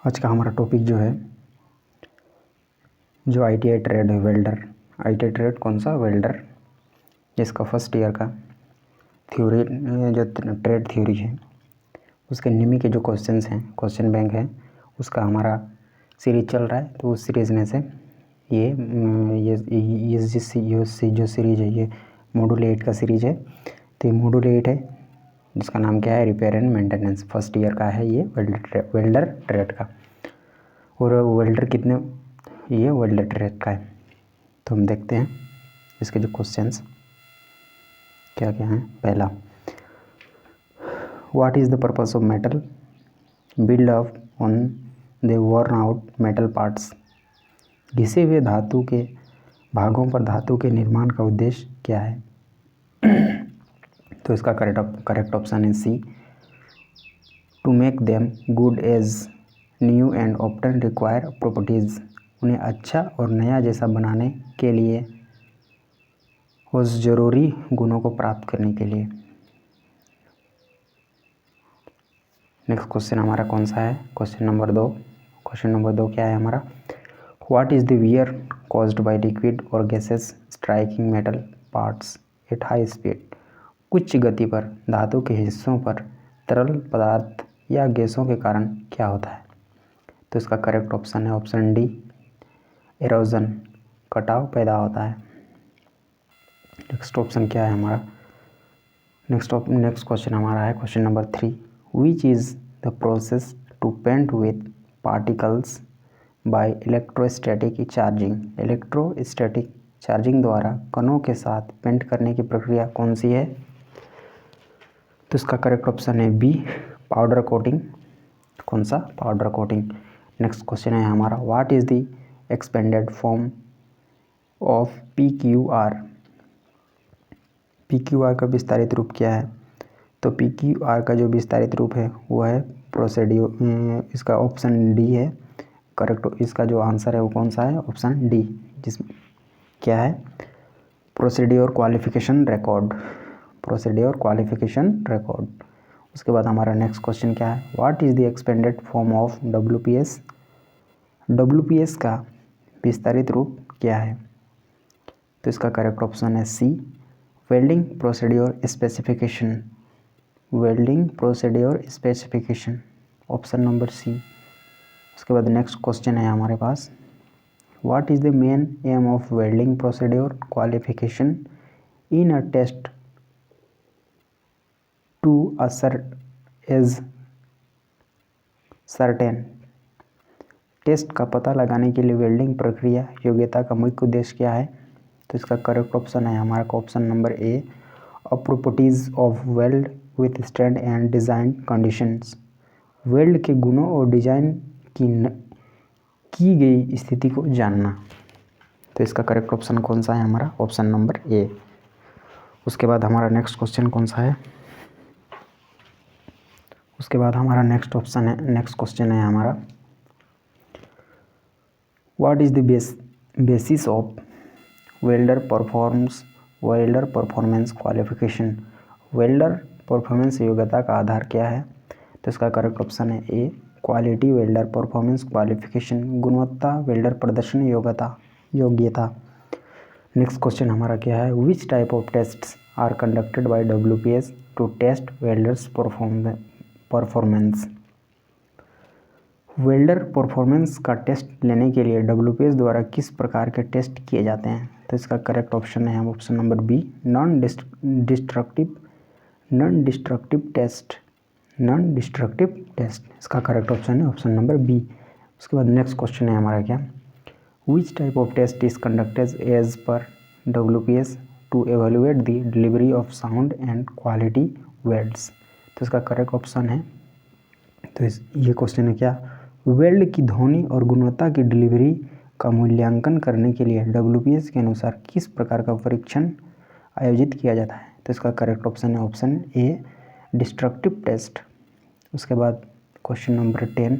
आज का हमारा टॉपिक जो है जो ITI ट्रेड है वेल्डर। ITI ट्रेड कौन सा? वेल्डर। जिसका फर्स्ट ईयर का थ्योरी जो ट्रेड थ्योरी है उसके निमी के जो क्वेश्चंस हैं, क्वेश्चन बैंक है, उसका हमारा सीरीज चल रहा है। तो उस सीरीज़ में से ये जो सीरीज है ये मॉड्यूल 8 का सीरीज है। तो ये मॉड्यूल 8 है जिसका नाम क्या है? Repair and maintenance. First year का है ये वेल्डर ट्रेड का। और वेल्डर कितने, ये वेल्डर ट्रेड का है। तो हम देखते हैं इसके जो क्वेश्चंस क्या क्या हैं। पहला, what is the purpose of metal build up on the worn out metal parts. घिसे हुए धातु के भागों पर धातु के निर्माण का उद्देश्य क्या है? तो इसका करेक्ट ऑप्शन है C, to make them good as new and often require properties. उन्हें अच्छा और नया जैसा बनाने के लिए उस जरूरी गुणों को प्राप्त करने के लिए। नेक्स्ट क्वेश्चन हमारा कौन सा है? Question number 2। क्वेश्चन नंबर 2 क्या है हमारा? What is the wear caused by liquid और gases striking metal parts at high speed. उच्च गति पर धातु के हिस्सों पर तरल पदार्थ या गैसों के कारण क्या होता है? तो इसका करेक्ट ऑप्शन है ऑप्शन डी, एरोजन, कटाव पैदा होता है। नेक्स्ट ऑप्शन क्या है हमारा? नेक्स्ट क्वेश्चन हमारा है question number 3। Which is the process to paint with particles by electrostatic charging. Electrostatic charging द्वारा कणों के साथ पेंट करने की प्रक्रिया कौन सी है? तो इसका करेक्ट ऑप्शन है बी, पाउडर कोटिंग। कौन सा? Powder coating. नेक्स्ट क्वेश्चन है हमारा, what is the expanded form of PQR। PQR का विस्तारित रूप क्या है? तो PQR का जो विस्तारित रूप है वो है प्रोसीड्यूर। इसका ऑप्शन डी है करेक्ट। इसका जो आंसर है वो कौन सा है? ऑप्शन डी, जिसमें क्या है? Procedure qualification record. Procedure qualification record. उसके बाद हमारा नेक्स्ट क्वेश्चन क्या है? What is the expanded form of WPS। WPS का विस्तारित रूप क्या है? तो इसका करेक्ट ऑप्शन है C, welding procedure specification. Welding procedure specification, option number C. उसके बाद नेक्स्ट क्वेश्चन है हमारे पास, what is the main aim of welding procedure qualification in a test to certain. टेस्ट का पता लगाने के लिए वेल्डिंग प्रक्रिया योग्यता का मुख्य उद्देश्य क्या है? तो इसका करेक्ट ऑप्शन है हमारा option number A, properties of weld with stand and design conditions. Weld के गुणों और डिजाइन की गई स्थिति को जानना। तो इसका करेक्ट ऑप्शन कौन सा है हमारा? ऑप्शन नंबर ए। उसके बाद हमारा नेक्स्ट क्वेश्चन कौन सा है? उसके बाद हमारा नेक्स्ट क्वेश्चन है हमारा, what is the basis of welder performance qualification. Welder performance योग्यता का आधार क्या है? तो इसका करेक्ट ऑप्शन है A, quality welder performance qualification. गुणवत्ता वेल्डर प्रदर्शन योग्यता। नेक्स्ट क्वेश्चन हमारा क्या है? Which type of tests are conducted by WPS to test welders performance. Welder performance का टेस्ट लेने के लिए WPS द्वारा किस प्रकार के टेस्ट किए जाते हैं? तो इसका करेक्ट ऑप्शन है option number B, non destructive test. इसका करेक्ट ऑप्शन है ऑप्शन नंबर बी। उसके बाद नेक्स्ट क्वेश्चन है हमारा क्या, which type of test is conducted as per WPS to evaluate the delivery of sound and quality welds. तो इसका correct option है, तो ये क्वेश्चन है क्या, वेल्ड की ध्वनि और गुणवत्ता की डिलीवरी का मूल्यांकन करने के लिए WPS के अनुसार किस प्रकार का परीक्षण आयोजित किया जाता है? तो इसका करेक्ट ऑप्शन है ऑप्शन ए, डिस्ट्रक्टिव टेस्ट। उसके बाद question number 10,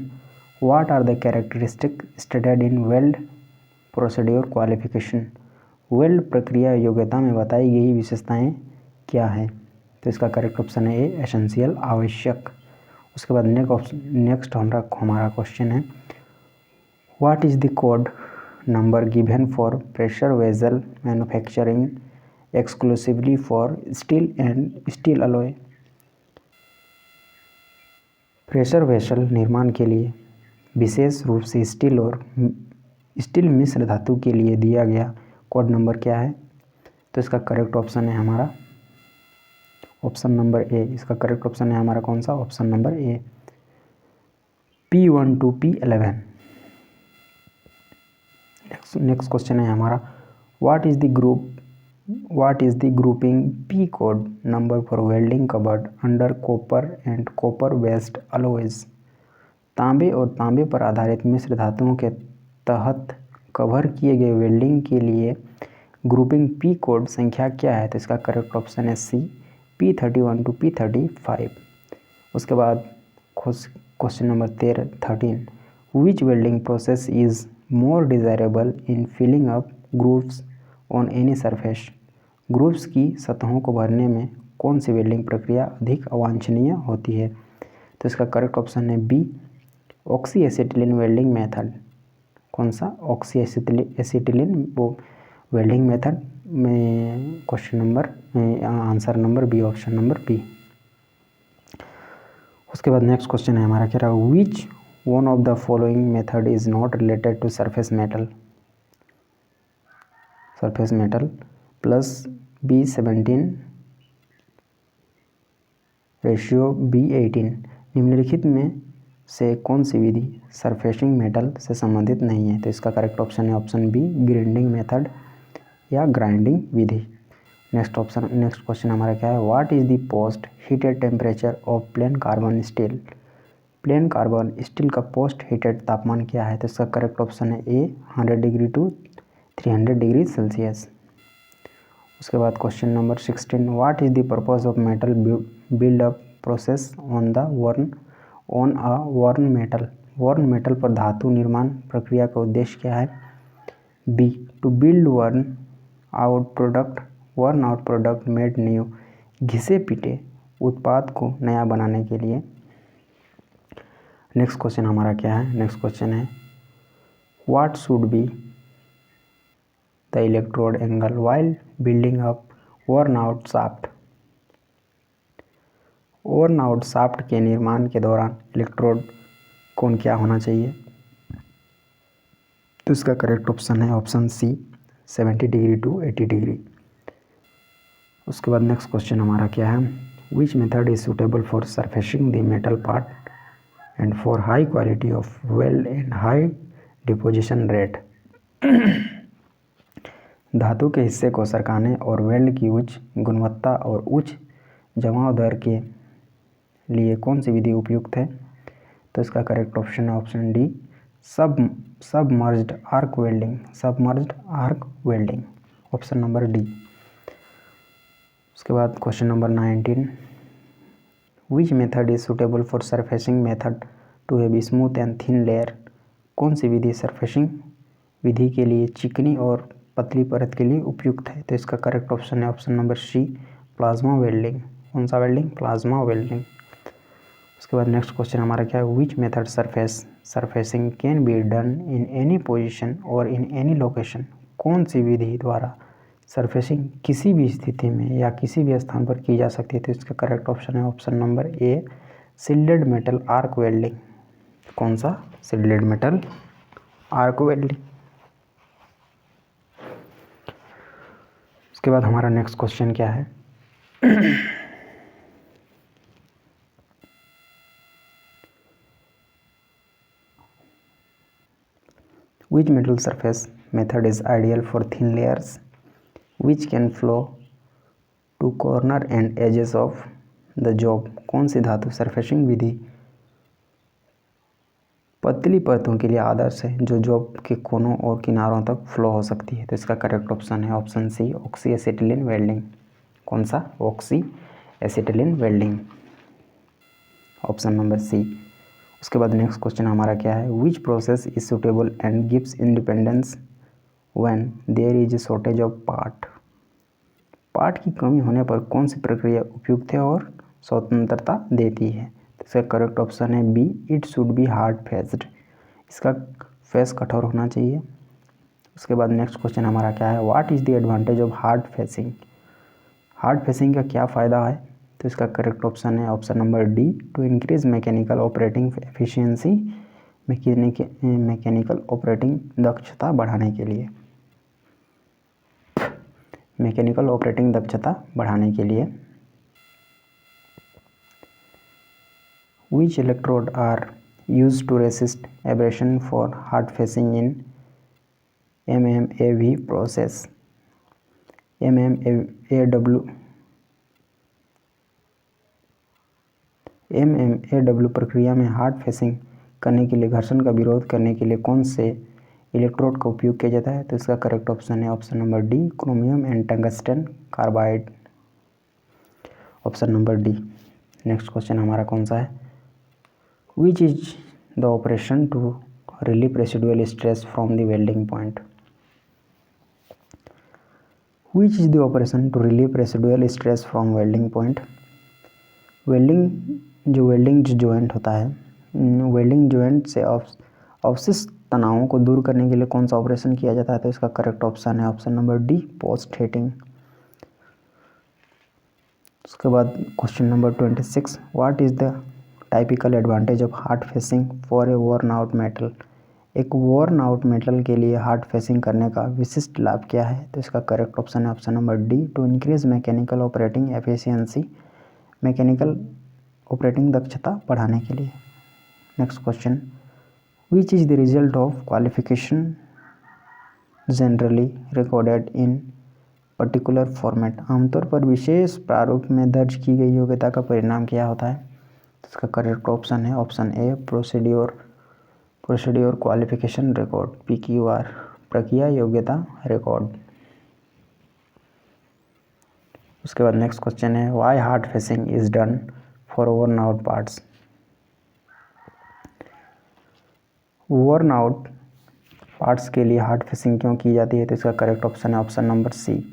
what are the characteristic studied in weld procedure qualification. Weld प्रक्रिया योग्यता में बताई गई विशेषताएं क्या हैं? तो इसका करेक्ट ऑप्शन है ए, एसेंशियल आवश्यक। उसके बाद नेक्स्ट हमारा क्वेश्चन है, what is the code number given for pressure vessel manufacturing exclusively for steel and steel alloy. Pressure vessel निर्माण के लिए विशेष रूप से स्टील और स्टील मिश्र धातु के लिए दिया गया कोड नंबर क्या है? तो इसका करेक्ट ऑप्शन है हमारा ऑप्शन नंबर ए। इसका करेक्ट ऑप्शन है हमारा कौन सा? Option number A, P1 to P11। Next question है हमारा, what is the grouping P code number for welding covered under copper and copper based alloys. तांबे और तांबे पर आधारित मिश्र धातुओं के तहत कवर किए गए वेल्डिंग के लिए ग्रुपिंग P कोड संख्या क्या है? तो इसका करेक्ट ऑप्शन है सी, P31 to P35। उसके बाद question number 13, which welding process is more desirable in filling up grooves on any surface. Grooves की सतहों को भरने में कौन सी वेल्डिंग प्रक्रिया अधिक अवांछनीय होती है? तो इसका करेक्ट ऑप्शन है B, oxy acetylene welding method. कौन सा? ऑक्सी एसिटिलीन वो वेल्डिंग मेथड में question number answer number B, option number B. उसके बाद नेक्स्ट क्वेश्चन है हमारा क्या रहा, which one of the following method is not related to surface metal plus B17 ratio B18। निम्नलिखित में से कौन सी विधि सरफेसिंग मेटल से संबंधित नहीं है? तो इसका करेक्ट ऑप्शन है ऑप्शन बी, ग्राइंडिंग मेथड या ग्राइंडिंग विधि। नेक्स्ट क्वेश्चन हमारा क्या है, what is the post heated temperature of plain carbon steel. Plain carbon steel का पोस्ट हीटेड तापमान क्या है? तो इसका करेक्ट ऑप्शन है A, 100 degree to 300 degree Celsius. उसके बाद question number 16, what is the purpose of metal buildup process on a worn metal पर धातु निर्माण प्रक्रिया का उद्देश्य क्या है? B, to build worn out product made new. घिसे पिटे उत्पाद को नया बनाने के लिए। नेक्स्ट क्वेश्चन हमारा क्या है? नेक्स्ट क्वेश्चन है, what should be the electrode angle while building up worn out shaft. Worn out shaft के निर्माण के दौरान इलेक्ट्रोड कोण क्या होना चाहिए? तो इसका करेक्ट ऑप्शन है option C, 70 degree to 80 degree. उसके बाद नेक्स्ट क्वेश्चन हमारा क्या है, which method is suitable for surfacing the metal part and for high quality of weld and high deposition rate. धातु के हिस्से को सरकाने और वेल्ड की उच्च गुणवत्ता और उच्च जमाव दर के लिए कौन सी विधि उपयुक्त है? तो इसका करेक्ट ऑप्शन है option D, submerged arc welding, option number D. उसके बाद question number 19, which method is suitable for surfacing method to have smooth and thin layer. कौन सी विधि सरफेसिंग विधि के लिए चिकनी और पतली परत के लिए उपयुक्त है? तो इसका करेक्ट ऑप्शन है option number C, plasma welding. कौन सा वेल्डिंग? Plasma welding. उसके बाद नेक्स्ट क्वेश्चन हमारा क्या है, which method surfacing can be done in any position और इन एनी लोकेशन। कौन सी विधि द्वारा सरफेसिंग किसी भी स्थिति में या किसी भी स्थान पर की जा सकती है? तो इसका करेक्ट ऑप्शन है option number A, shielded metal arc welding. कौन सा? Shielded metal arc welding. उसके बाद हमारा नेक्स्ट क्वेश्चन क्या है, which metal surface method is ideal for thin layers which can flow to corner and edges of the job। कौन सी धातु surfacing विधि पतली परतों के लिए आदर्श है जो जॉब के कोनों और किनारों तक फ्लो हो सकती है? तो इसका करेक्ट ऑप्शन है option C, oxy acetylene welding. कौन सा? Oxy acetylene welding, option number C. उसके बाद नेक्स्ट क्वेश्चन हमारा क्या है, which process is suitable and gives independence when there is a shortage of part की कमी होने पर कौन सी प्रक्रिया उपयुक्त है और स्वतंत्रता देती है? तो इसका करेक्ट ऑप्शन है B, it should be hard faced. इसका फेस कठोर होना चाहिए। उसके बाद नेक्स्ट क्वेश्चन हमारा क्या है, what is the advantage of hard facing. Hard facing का क्या फ़ायदा है, तो इसका करेक्ट ऑप्शन है option number D, to increase mechanical operating efficiency, mechanical operating दक्षता बढ़ाने के लिए, मैकेनिकल ऑपरेटिंग दक्षता बढ़ाने के लिए। Which electrode are used to resist abrasion for hard facing in MMAV process? MMAW प्रक्रिया में हार्ड फेसिंग करने के लिए, घर्षण का विरोध करने के लिए कौन से इलेक्ट्रोड का उपयोग किया जाता है, तो इसका करेक्ट ऑप्शन है option number D, chromium and tungsten carbide, option number D. Next question हमारा कौन सा है, Which is the operation to relieve residual stress from the welding point? Which is the operation to relieve residual stress from welding point? Welding जो joint होता है, welding joint से अवशिष्ट तनावों को दूर करने के लिए कौन सा ऑपरेशन किया जाता है, तो इसका करेक्ट ऑप्शन है option number D, post heating. उसके बाद question number 26, what is the typical advantage of hard facing for a worn out metal. एक वॉर्न आउट मेटल के लिए हार्ड फेसिंग करने का विशिष्ट लाभ क्या है, तो इसका करेक्ट ऑप्शन है option number D, to increase mechanical operating efficiency, mechanical operating दक्षता बढ़ाने के लिए। Next question, which is the result of qualification generally recorded in particular format. आमतौर पर विशेष प्रारूप में दर्ज की गई योग्यता का परिणाम क्या होता है, इसका करेक्ट ऑप्शन है ऑप्शन ए, प्रोसीड्योर क्वालिफिकेशन रिकॉर्ड, PQR, प्रक्रिया योग्यता रिकॉर्ड। उसके बाद नेक्स्ट क्वेश्चन है, why hard facing is done for worn out parts. Worn out parts के लिए हार्ड फेसिंग क्यों की जाती है, तो इसका करेक्ट ऑप्शन है option number C,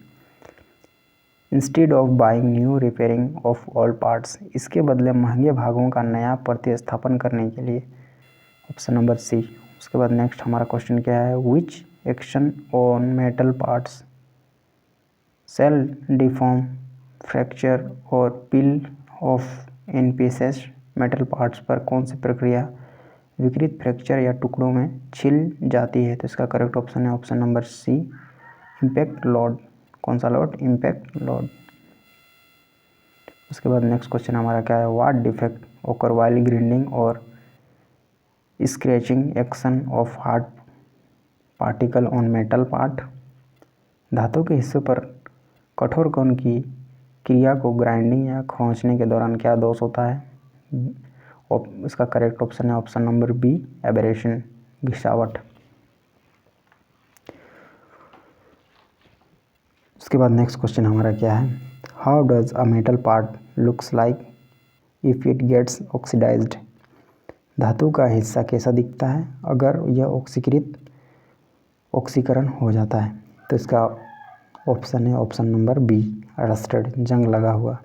instead of buying new repairing of all parts. इसके बदले महंगे भागों का नया प्रतिस्थापन करने के लिए, ऑप्शन नंबर सी। उसके बाद नेक्स्ट हमारा क्वेश्चन क्या है, which action on metal parts sell deform, fracture और peel off in pieces. Metal parts पर कौन सी प्रक्रिया विकृत फ्रैक्चर या टुकड़ों में छिल जाती है, तो इसका करेक्ट ऑप्शन है option number C, impact load. कौन सा लोड, इम्पैक्ट लोड। उसके बाद नेक्स्ट क्वेश्चन हमारा क्या है, व्हाट डिफेक्ट ओकर वाइल ग्राइंडिंग और scratching action of hard particle on metal part. धातु के हिस्सों पर कठोर कण की क्रिया को ग्राइंडिंग या खरोंचने के दौरान क्या दोष होता है, इसका करेक्ट ऑप्शन है ऑप्शन नंबर बी, एब्रेशन, घिसावट। उसके बाद नेक्स्ट क्वेश्चन हमारा क्या है, how does a metal part looks like if it gets oxidised. धातु का हिस्सा कैसा दिखता है अगर यह ऑक्सीकरण हो जाता है, तो इसका ऑप्शन है ऑप्शन नंबर बी, रस्टेड, जंग लगा हुआ।